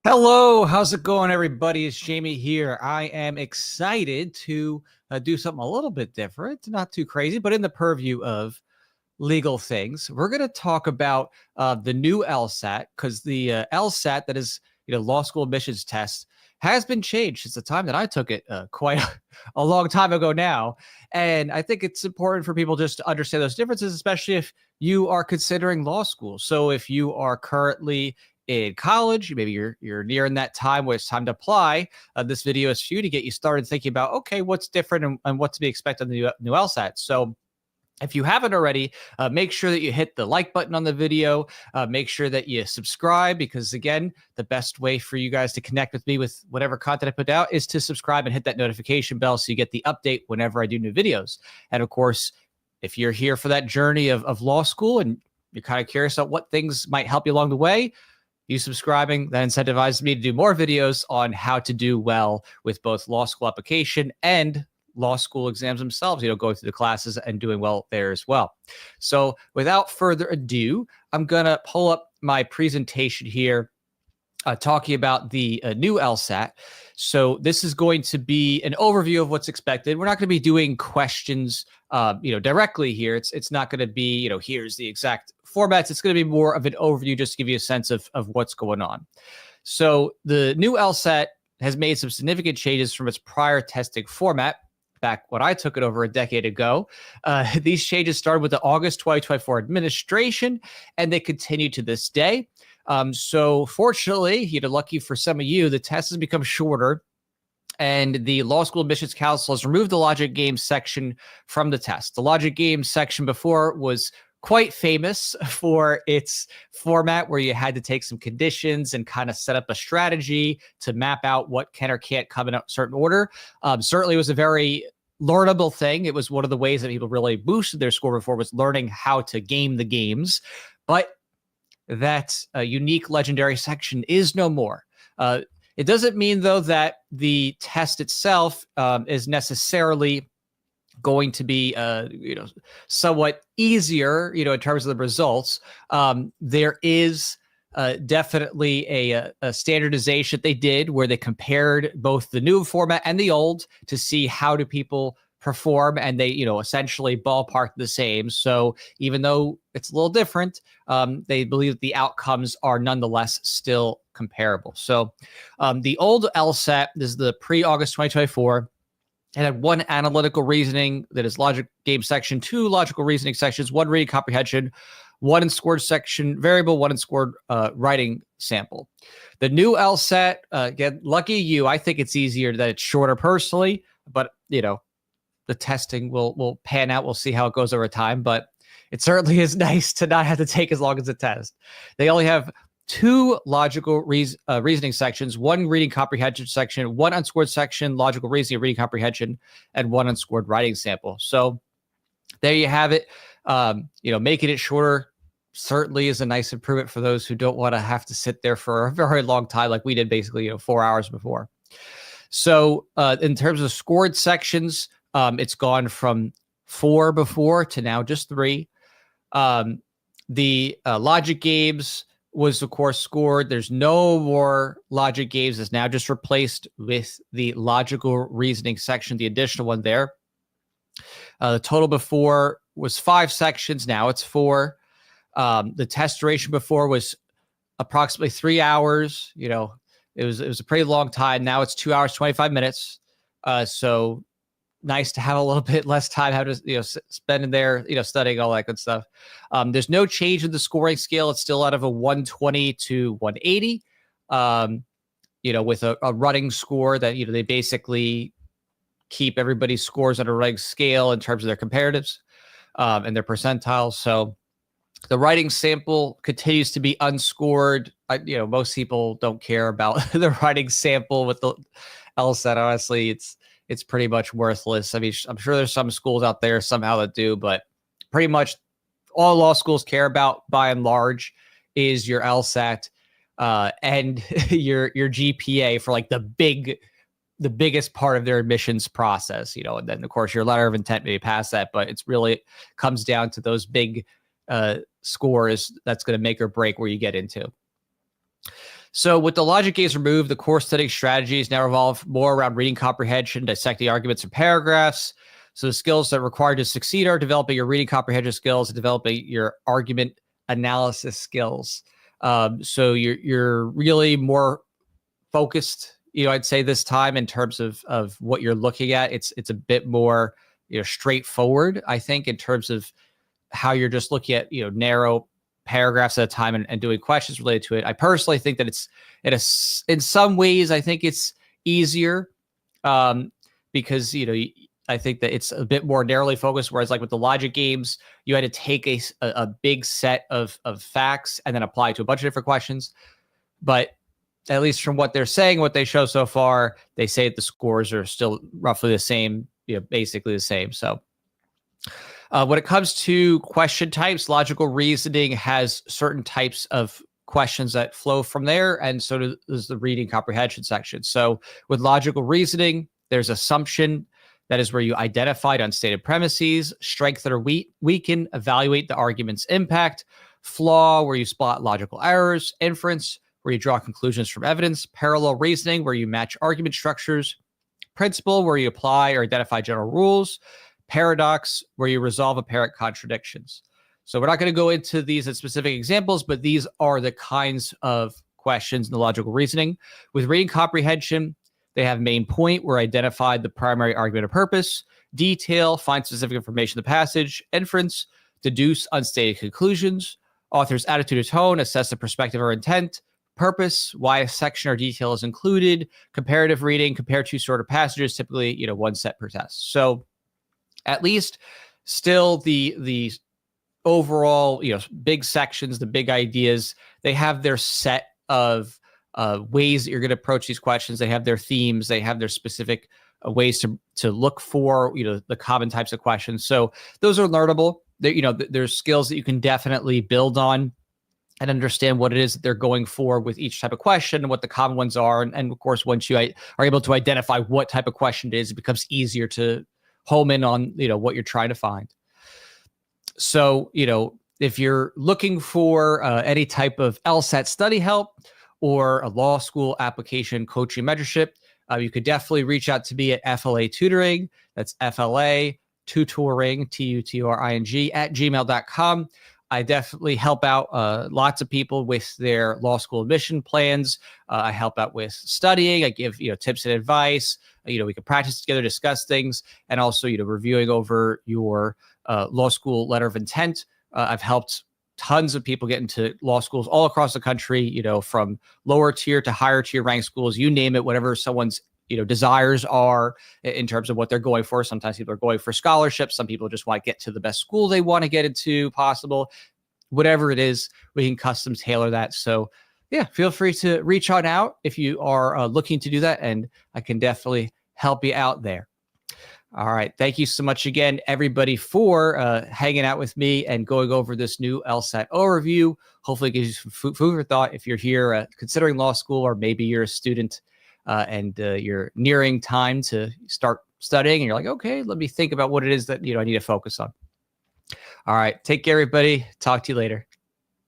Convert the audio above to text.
Hello, how's it going, everybody? It's Jamie here. I am excited to do something a little bit different, not too crazy, but in the purview of legal things. We're going to talk about the new LSAT because the LSAT, that is, law school admissions test, has been changed since the time that I took it quite a long time ago now. And I think it's important for people just to understand those differences, especially if you are considering law school. So if you are currently in college, maybe you're nearing that time where it's time to apply. This video is for you to get you started thinking about, okay, what's different and what to be expected on the new LSAT. So if you haven't already, make sure that you hit the like button on the video. Make sure that you subscribe because, again, the best way for you guys to connect with me with whatever content I put out is to subscribe and hit that notification bell so you get the update whenever I do new videos. And, of course, if you're here for that journey of law school and you're kind of curious about what things might help you along the way, you subscribing, that incentivizes me to do more videos on how to do well with both law school application and law school exams themselves, going through the classes and doing well there as well. So without further ado, I'm going to pull up my presentation here talking about the new LSAT. So this is going to be an overview of what's expected. We're not going to be doing questions, directly here. It's not going to be, here's the exact formats. It's going to be more of an overview just to give you a sense of what's going on. So the new LSAT has made some significant changes from its prior testing format back when I took it over a decade ago. These changes started with the August 2024 administration, and they continue to this day. So fortunately, lucky for some of you, the test has become shorter, and the Law School Admissions Council has removed the logic games section from the test. The logic games section before was quite famous for its format where you had to take some conditions and kind of set up a strategy to map out what can or can't come in a certain order. Certainly it was a very learnable thing. It was one of the ways that people really boosted their score before, was learning how to game the games. But that unique legendary section is no more. It doesn't mean, though, that the test itself is necessarily going to be, somewhat easier, in terms of the results. There is definitely a standardization they did where they compared both the new format and the old to see how do people perform, and they, essentially ballpark the same. So even though it's a little different, they believe that the outcomes are nonetheless still comparable. So the old LSAT, this is the pre-August 2024, and had one analytical reasoning, that is logic game section, two logical reasoning sections, one reading comprehension, one in scored section variable, one in scored writing sample. The new LSAT, again, lucky you, I think it's easier that it's shorter personally, but the testing will pan out. We'll see how it goes over time, but it certainly is nice to not have to take as long as a test. They only have two logical reasoning sections, one reading comprehension section, one unscored section, logical reasoning, reading comprehension, and one unscored writing sample. So there you have it. Making it shorter certainly is a nice improvement for those who don't want to have to sit there for a very long time like we did, basically 4 hours before. So in terms of scored sections, it's gone from 4 before to now just 3. The logic games was, of course, scored. There's no more logic games. It's now just replaced with the logical reasoning section, the additional one there. The total before was 5 sections. Now it's 4. The test duration before was approximately 3 hours. It was a pretty long time. Now it's 2 hours, 25 minutes. So nice to have a little bit less time, have to spend in there, studying, all that good stuff. There's no change in the scoring scale. It's still out of a 120 to 180. With a running score that they basically keep everybody's scores on a running scale in terms of their comparatives and their percentiles. So the writing sample continues to be unscored. Most people don't care about the writing sample with the LSAT. Honestly, it's pretty much worthless. I mean, I'm sure there's some schools out there somehow that do, but pretty much all law schools care about, by and large, is your LSAT and your GPA for like the biggest part of their admissions process, and then of course your letter of intent may pass that, but it's really comes down to those big scores that's going to make or break where you get into. So with the logic games removed, the core studying strategies now revolve more around reading comprehension, dissecting arguments and paragraphs. So the skills that are required to succeed are developing your reading comprehension skills and developing your argument analysis skills. So you're really more focused, I'd say this time in terms of what you're looking at. It's a bit more, straightforward, I think, in terms of how you're just looking at, narrow paragraphs at a time and doing questions related to it. I personally think that it's in some ways, I think it's easier because, I think that it's a bit more narrowly focused, whereas like with the logic games, you had to take a big set of facts and then apply to a bunch of different questions. But at least from what they're saying, what they show so far, they say that the scores are still roughly the same, basically the same. So when it comes to question types, logical reasoning has certain types of questions that flow from there, and so does the reading comprehension section. So with logical reasoning, there's assumption. That is where you identified unstated premises, strengthen or weaken, evaluate the argument's impact, flaw, where you spot logical errors, inference, where you draw conclusions from evidence, parallel reasoning, where you match argument structures, principle, where you apply or identify general rules, paradox, where you resolve apparent contradictions. So we're not going to go into these as specific examples, but these are the kinds of questions in the logical reasoning. With reading comprehension, they have main point, where identify the primary argument or purpose, detail, find specific information in the passage, inference, deduce unstated conclusions, author's attitude or tone, assess the perspective or intent, purpose, why a section or detail is included, comparative reading, compare two sort of passages, typically, one set per test. So at least still the overall, big sections, the big ideas, they have their set of ways that you're going to approach these questions. They have their themes. They have their specific ways to look for, the common types of questions. So those are learnable. There's skills that you can definitely build on and understand what it is that they're going for with each type of question and what the common ones are. And of course, once you are able to identify what type of question it is, it becomes easier to home in on, what you're trying to find. So, if you're looking for any type of LSAT study help or a law school application coaching mentorship, you could definitely reach out to me at FLA Tutoring. That's FLA Tutoring, TUTORING @gmail.com. I definitely help out lots of people with their law school admission plans. I help out with studying. I give tips and advice. We can practice together, discuss things, and also reviewing over your law school letter of intent. I've helped tons of people get into law schools all across the country. From lower tier to higher tier ranked schools. You name it, whatever someone's desires are in terms of what they're going for. Sometimes people are going for scholarships. Some people just want to get to the best school they want to get into possible. Whatever it is, we can custom tailor that. So yeah, feel free to reach on out if you are looking to do that, and I can definitely help you out there. All right. Thank you so much again, everybody, for hanging out with me and going over this new LSAT overview. Hopefully it gives you some food for thought if you're here considering law school, or maybe you're a student and you're nearing time to start studying and you're like, okay, let me think about what it is that I need to focus on. All right. Take care, everybody. Talk to you later.